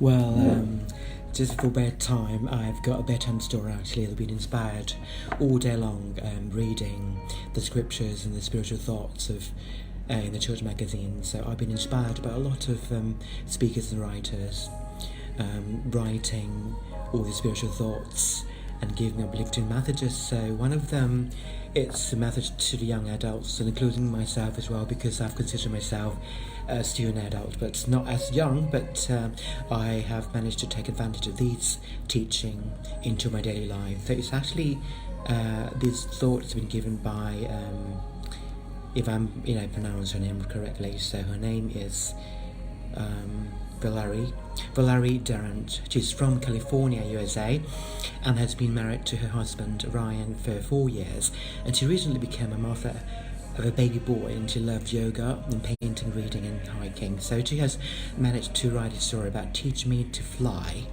Well, just for bedtime, I've got a bedtime story actually that's been inspired all day long reading the scriptures and the spiritual thoughts of in the church magazine. So I've been inspired by a lot of speakers and writers writing all the spiritual thoughts and giving uplifting messages. So one of them, it's a message to the young adults, and including myself as well, because I've considered myself still an adult, but not as young. But I have managed to take advantage of these teaching into my daily life. So it's actually these thoughts have been given by, if I'm pronounce her name correctly. So her name is Valerie Durant. She's from California, USA, and has been married to her husband Ryan for 4 years, and she recently became a mother of a baby boy, and she loves yoga and painting, reading and hiking. So she has managed to write a story about Teach Me to Fly,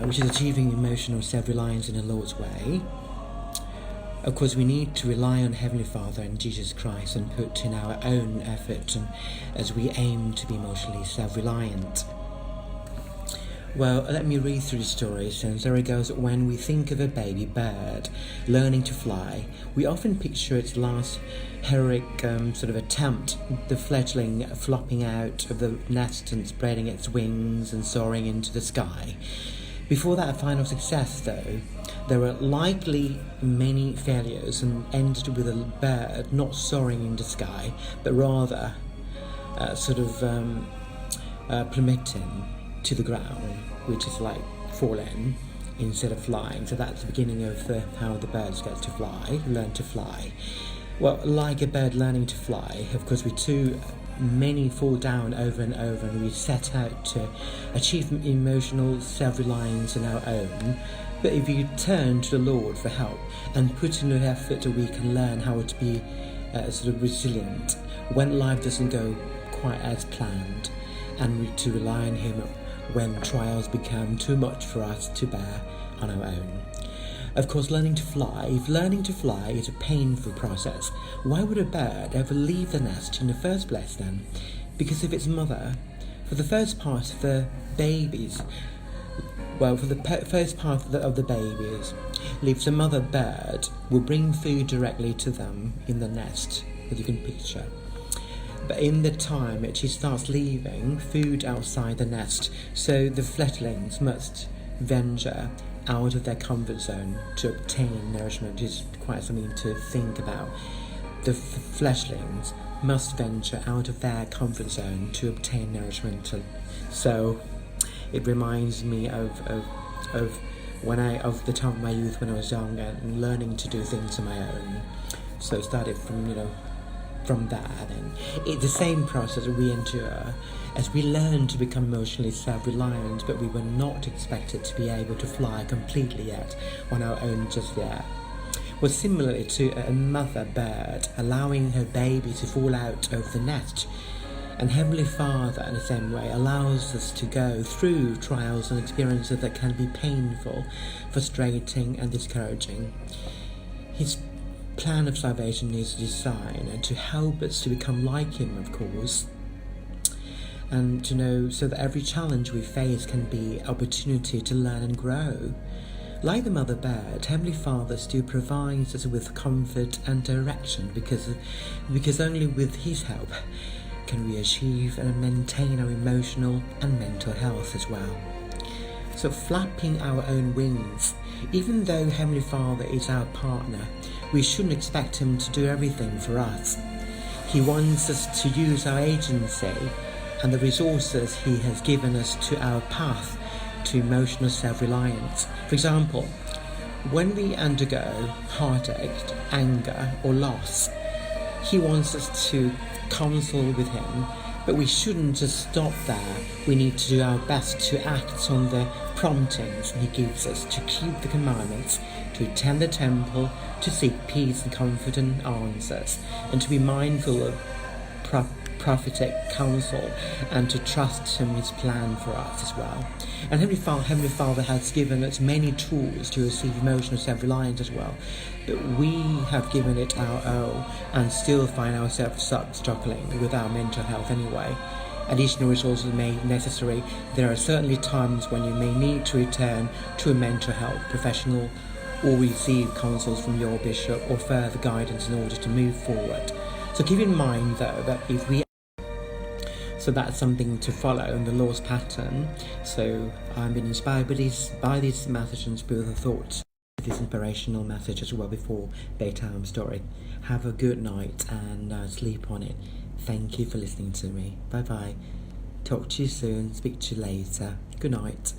which is achieving emotional self-reliance in the Lord's way. Of course, we need to rely on Heavenly Father and Jesus Christ and put in our own effort as we aim to be emotionally self-reliant. Well, let me read through the story. So there it goes. When we think of a baby bird learning to fly, we often picture its last heroic sort of attempt, the fledgling flopping out of the nest and spreading its wings and soaring into the sky. Before that final success, though, there were likely many failures and ended with a bird not soaring in the sky, but rather plummeting to the ground, which is like falling instead of flying. So that's the beginning of how the birds get to fly, learn to fly. Well, like a bird learning to fly, of course, many fall down over and over, and we set out to achieve emotional self-reliance on our own. But if you turn to the Lord for help and put in the effort, we can learn how to be resilient when life doesn't go quite as planned, and to rely on Him when trials become too much for us to bear on our own. Of course, if learning to fly is a painful process, why would a bird ever leave the nest in the first place then? Because if its mother, for the first part of the babies, leaves the mother bird will bring food directly to them in the nest, as you can picture. But in the time that she starts leaving food outside the nest, so the fledglings must venture out of their comfort zone to obtain nourishment. Is quite something to think about. The fledglings must venture out of their comfort zone to obtain nourishment. So it reminds me of the time of my youth when I was young and learning to do things on my own. So it started from that, and it's the same process we endure as we learn to become emotionally self-reliant, but we were not expected to be able to fly completely yet on our own just yet. Well, similarly to a mother bird allowing her baby to fall out of the nest, and Heavenly Father in the same way allows us to go through trials and experiences that can be painful, frustrating and discouraging. His plan of salvation is designed to help us to become like Him, of course, and so that every challenge we face can be an opportunity to learn and grow. Like the mother bird, Heavenly Father still provides us with comfort and direction, because only with His help can we achieve and maintain our emotional and mental health as well. So flapping our own wings, even though Heavenly Father is our partner, we shouldn't expect Him to do everything for us. He wants us to use our agency and the resources He has given us to our path to emotional self-reliance. For example, when we undergo heartache, anger or loss, He wants us to counsel with Him, but we shouldn't just stop there. We need to do our best to act on the promptings He gives us, to keep the commandments, to attend the temple, to seek peace and comfort and answers, and to be mindful of prophetic counsel, and to trust Him, His plan for us as well. And Heavenly Father has given us many tools to receive emotional self-reliance as well, but we have given it our all and still find ourselves struggling with our mental health anyway. additional resources may be necessary, there are certainly times when you may need to return to a mental health professional or receive counsels from your bishop or further guidance in order to move forward. So keep in mind though that if we so that's something to follow in the Lord's pattern. So I'm being inspired by these messages with the thoughts, this inspirational message as well before bedtime story. Have a good night and sleep on it. Thank you for listening to me. Bye bye. Talk to you soon. Speak to you later. Good night.